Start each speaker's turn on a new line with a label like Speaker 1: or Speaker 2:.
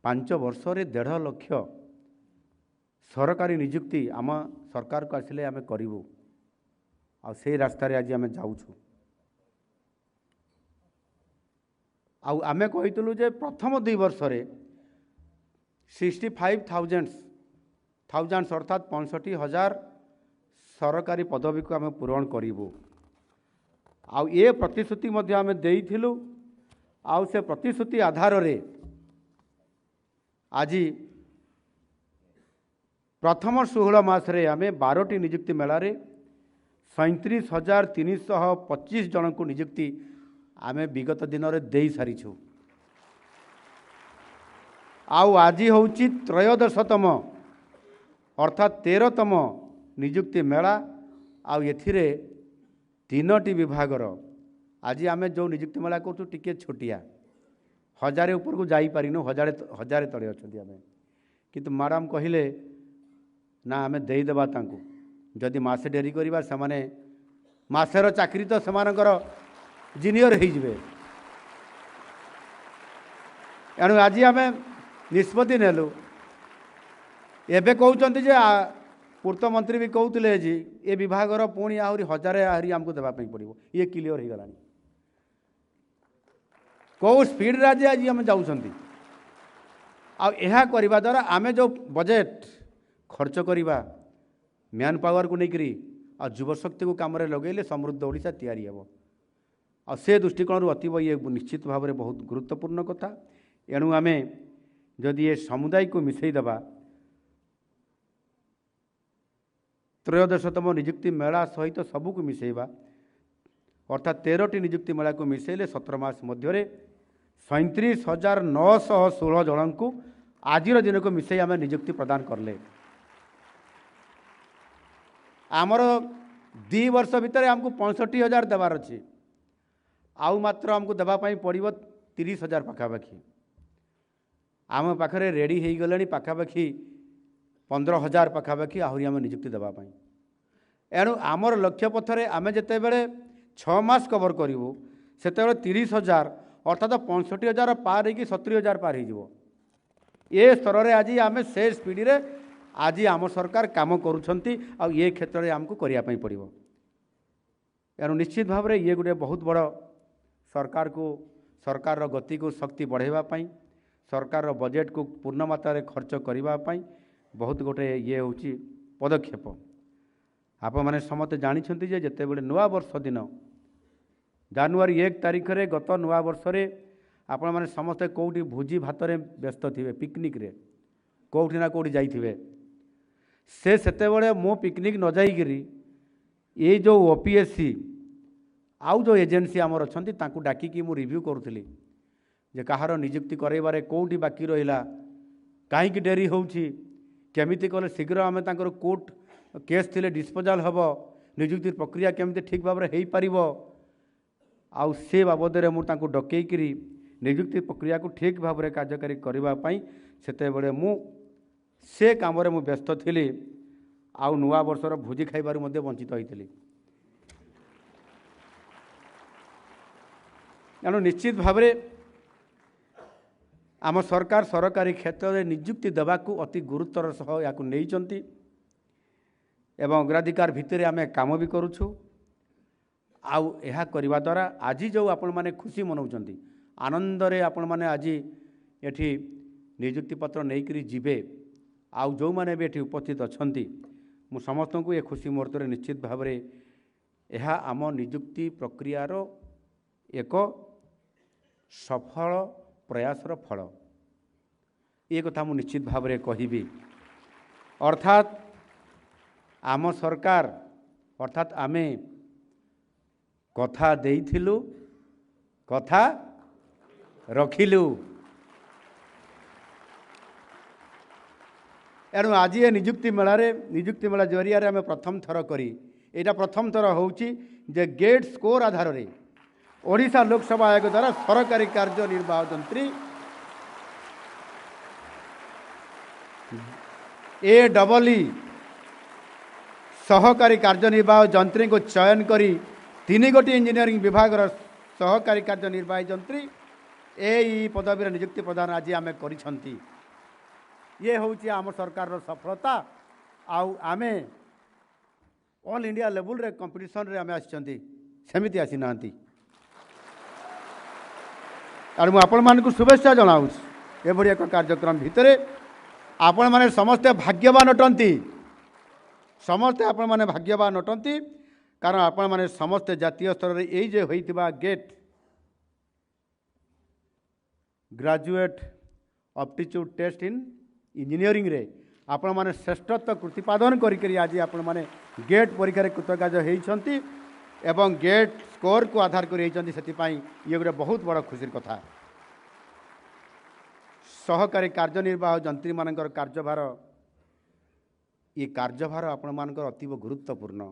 Speaker 1: 5 ବର୍ଷରେ 1.5 ଲକ୍ଷ ସରକାରୀ ନିଯୁକ୍ତି ଆମ ସରकारକୁ ଆସିଲେ ଆମେ କରିବୁ ଆଉ ସେଇ ରାସ୍ତାରେ ଆଜି ଆମେ ଯାଉଛୁ। ଆଉ ଆମେ କହିଥିଲୁ ଯେ ପ୍ରଥମ 2 ବର୍ଷରେ 65,000 ଅର୍ଥାତ୍ 65,000 ସରକାରୀ ପଦବୀକୁ ଆମେ ପୂରଣ କରିବୁ। ଆଉ ଏ ପ୍ରତିଶ୍ରୁତି ମଧ୍ୟ ଆମେ ଦେଇଥିଲୁ। ଆଉ ସେ ପ୍ରତିଶ୍ରୁତି ଆଧାରରେ ଆଜି ପ୍ରଥମ 16 ମାସରେ ଆମେ 12ଟି ନିଯୁକ୍ତି ମେଳାରେ 37,325 ଜଣଙ୍କୁ ନିଯୁକ୍ତି ଆମେ ବିଗତ ଦିନରେ ଦେଇ ସାରିଛୁ। ଆଉ ଆଜି ହେଉଛି 13ତମ ଅର୍ଥାତ୍ 13ତମ ନିଯୁକ୍ତି ମେଳା। ଆଉ ଏଥିରେ 3ଟି ବିଭାଗର ଆଜି ଆମେ ଯେଉଁ ନିଯୁକ୍ତି ମେଳା କରୁଛୁ ଟିକିଏ ଛୋଟିଆ 1000 ଉପରକୁ ଯାଇପାରିନୁ, 1000 ତଳେ ଅଛନ୍ତି ଆମେ। କିନ୍ତୁ ମ୍ୟାଡ଼ାମ୍ କହିଲେ ନା ଆମେ ଦେଇଦେବା ତାଙ୍କୁ, ଯଦି ମାସେ ଡେରି କରିବା ସେମାନେ ମାସେର ଚାକିରି ତ ସେମାନଙ୍କର ଜିନିୟର ହେଇଯିବେ। ଏଣୁ ଆଜି ଆମେ ନିଷ୍ପତ୍ତି ନେଲୁ। ଏବେ କହୁଛନ୍ତି ଯେ ପୂର୍ତ୍ତ ମନ୍ତ୍ରୀ ବି କହୁଥିଲେ ଯେ ଏ ବିଭାଗର ପୁଣି ଆହୁରି 1000 ଆମକୁ ଦେବା ପାଇଁ ପଡ଼ିବ। ଇଏ କ୍ଲିଅର ହେଇଗଲାଣି କେଉଁ ସ୍ପିଡ଼ରେ ଆଜି ଆମେ ଯାଉଛନ୍ତି। ଆଉ ଏହା କରିବା ଦ୍ୱାରା ଆମେ ଯେଉଁ ବଜେଟ୍ ଖର୍ଚ୍ଚ କରିବା ମ୍ୟାନ୍ ପାୱାରକୁ ନେଇକରି ଆଉ ଯୁବଶକ୍ତିକୁ କାମରେ ଲଗାଇଲେ ସମୃଦ୍ଧ ଓଡ଼ିଶା ତିଆରି ହେବ। ଆଉ ସେ ଦୃଷ୍ଟିକୋଣରୁ ଅତୀବ ଇଏ ନିଶ୍ଚିତ ଭାବରେ ବହୁତ ଗୁରୁତ୍ୱପୂର୍ଣ୍ଣ କଥା। ଏଣୁ ଆମେ ଯଦି ଏ ସମୁଦାୟକୁ ମିଶାଇ ଦେବା 13ତମ ନିଯୁକ୍ତି ମେଳା ସହିତ ସବୁକୁ ମିଶାଇବା ଅର୍ଥାତ୍ 13ଟି ନିଯୁକ୍ତି ମେଳାକୁ ମିଶାଇଲେ 17 ମାସ ମଧ୍ୟରେ 37,916 ଜଣଙ୍କୁ ଆଜିର ଦିନକୁ ମିଶାଇ ଆମେ ନିଯୁକ୍ତି ପ୍ରଦାନ କଲେ। ଆମର 2 ବର୍ଷ ଭିତରେ ଆମକୁ 65,000 ଦେବାର ଅଛି। ଆଉ ମାତ୍ର ଆମକୁ ଦେବା ପାଇଁ ପଡ଼ିବ 30,000 ପାଖାପାଖି। ଆମ ପାଖରେ ରେଡ଼ି ହେଇଗଲେଣି ପାଖାପାଖି 15,000 ପାଖାପାଖି ଆହୁରି ଆମେ ନିଯୁକ୍ତି ଦେବା ପାଇଁ। ଏଣୁ ଆମର ଲକ୍ଷ୍ୟ ପଥରେ ଆମେ ଯେତେବେଳେ 6 ମାସ କଭର କରିବୁ ସେତେବେଳେ 30,000 ଅର୍ଥାତ୍ 65,000 ପାର ହେଇକି 70,000 ପାର ହେଇଯିବ। ଏ ସ୍ତରରେ ଆଜି ଆମେ ସେ ସ୍ପିଡ଼ରେ ଆଜି ଆମ ସରକାର କାମ କରୁଛନ୍ତି। ଆଉ ଏ କ୍ଷେତ୍ରରେ ଆମକୁ କରିବା ପାଇଁ ପଡ଼ିବ। ଏଣୁ ନିଶ୍ଚିତ ଭାବରେ ଇଏ ଗୋଟେ ବହୁତ ବଡ଼ ସରକାରର ଗତିକୁ ଶକ୍ତି ବଢ଼ାଇବା ପାଇଁ, ସରକାରର ବଜେଟ୍କୁ ପୂର୍ଣ୍ଣ ମାତ୍ରାରେ ଖର୍ଚ୍ଚ କରିବା ପାଇଁ ବହୁତ ଗୋଟେ ଇଏ ହେଉଛି ପଦକ୍ଷେପ। ଆପଣମାନେ ସମସ୍ତେ ଜାଣିଛନ୍ତି ଯେ ଯେତେବେଳେ ନୂଆବର୍ଷ ଦିନ ଜାନୁଆରୀ 1 ତାରିଖରେ ଗତ ନୂଆବର୍ଷରେ ଆପଣମାନେ ସମସ୍ତେ କେଉଁଠି ଭୋଜି ଭାତରେ ବ୍ୟସ୍ତ ଥିବେ, ପିକନିକ୍ରେ କେଉଁଠି ନା କେଉଁଠି ଯାଇଥିବେ। ସେତେବେଳେ ମୁଁ ପିକନିକ୍ ନ ଯାଇକରି ଏ ଯେଉଁ OPSC ଆଉ ଯେଉଁ ଏଜେନ୍ସି ଆମର ଅଛନ୍ତି ତାଙ୍କୁ ଡାକିକି ମୁଁ ରିଭ୍ୟୁ କରୁଥିଲି ଯେ କାହାର ନିଯୁକ୍ତି କରାଇବାରେ କେଉଁଠି ବାକି ରହିଲା, କାହିଁକି ଡେରି ହେଉଛି, କେମିତି କଲେ ଶୀଘ୍ର ଆମେ ତାଙ୍କର କୋର୍ଟ କେସ୍ ଥିଲେ ଡିସ୍ପୋଜାଲ୍ ହେବ, ନିଯୁକ୍ତି ପ୍ରକ୍ରିୟା କେମିତି ଠିକ୍ ଭାବରେ ହେଇପାରିବ। ଆଉ ସେ ବାବଦରେ ମୁଁ ତାଙ୍କୁ ଡକେଇକିରି ନିଯୁକ୍ତି ପ୍ରକ୍ରିୟାକୁ ଠିକ୍ ଭାବରେ କାର୍ଯ୍ୟକାରୀ କରିବା ପାଇଁ ସେତେବେଳେ ମୁଁ ସେ କାମରେ ମୁଁ ବ୍ୟସ୍ତ ଥିଲି। ଆଉ ନୂଆବର୍ଷର ଭୋଜି ଖାଇବାରୁ ମଧ୍ୟ ବଞ୍ଚିତ ହୋଇଥିଲି। ଏଣୁ ନିଶ୍ଚିତ ଭାବରେ ଆମ ସରକାର ସରକାରୀ କ୍ଷେତ୍ରରେ ନିଯୁକ୍ତି ଦେବାକୁ ଅତି ଗୁରୁତ୍ୱର ସହ ଏହାକୁ ନେଇଛନ୍ତି ଏବଂ ଅଗ୍ରାଧିକାର ଭିତରେ ଆମେ କାମ ବି କରୁଛୁ। ଆଉ ଏହା କରିବା ଦ୍ୱାରା ଆଜି ଯେଉଁ ଆପଣମାନେ ଖୁସି ମନାଉଛନ୍ତି, ଆନନ୍ଦରେ ଆପଣମାନେ ଆଜି ଏଠି ନିଯୁକ୍ତିପତ୍ର ନେଇକରି ଯିବେ, ଆଉ ଯେଉଁମାନେ ବି ଏଠି ଉପସ୍ଥିତ ଅଛନ୍ତି ମୁଁ ସମସ୍ତଙ୍କୁ ଏ ଖୁସି ମୁହୂର୍ତ୍ତରେ ନିଶ୍ଚିତ ଭାବରେ ଏହା ଆମ ନିଯୁକ୍ତି ପ୍ରକ୍ରିୟାର ଏକ ସଫଳ ପ୍ରୟାସର ଫଳ। ଏ କଥା ମୁଁ ନିଶ୍ଚିତ ଭାବରେ କହିବି। ଅର୍ଥାତ୍ ଆମ ସରକାର ଅର୍ଥାତ୍ ଆମେ କଥା ଦେଇଥିଲୁ, କଥା ରଖିଲୁ। ଏଣୁ ଆଜି ଏ ନିଯୁକ୍ତି ମେଳା ଜରିଆରେ ଆମେ ପ୍ରଥମ ଥର କରି ଏଇଟା ପ୍ରଥମ ଥର ହେଉଛି ଯେ ଗେଟ୍ ସ୍କୋର ଆଧାରରେ ଓଡ଼ିଶା ଲୋକସଭା ଆୟୋଗ ଦ୍ୱାରା ସରକାରୀ କାର୍ଯ୍ୟନିର୍ବାହ ଯନ୍ତ୍ରୀ AEE ସହକାରୀ କାର୍ଯ୍ୟନିର୍ବାହ ଯନ୍ତ୍ରୀଙ୍କୁ ଚୟନ କରି 3 ଗୋଟି ଇଞ୍ଜିନିୟରିଂ ବିଭାଗର ସହକାରୀ କାର୍ଯ୍ୟନିର୍ବାହୀ ଯନ୍ତ୍ରୀ यही पदवी नियुक्ति प्रदान आज आम कर ये हूँ आम सरकार सफलता आमे ऑल इंडिया लेवल रे कंपटीशन रे आमे आमती आसी ना मुझे आपण शुभेच्छा जनाऊँ एभली एक कार्यक्रम भितर आपण मैंने समस्ते भाग्यवान अटंती समस्ते आपण मैंने भाग्यवान अटंती कारण आपण मैंने समस्ते जातीय स्तर में यही जे होइतिबा GATE graduate aptitude test in engineering रे आपण मैंने श्रेष्ठत्व प्रतिपादन करी आज आपण मैंने गेट परीक्षा कृतकार्य होइछंती एवं गेट स्कोर को आधार कर ये गोटे बहुत बड़ खुशी कथा सहकारी कार्यनिर्वाह जंत्री मानकर कार्यभार ये कार्यभार आपण मानकर अतीव गुरुत्वपूर्ण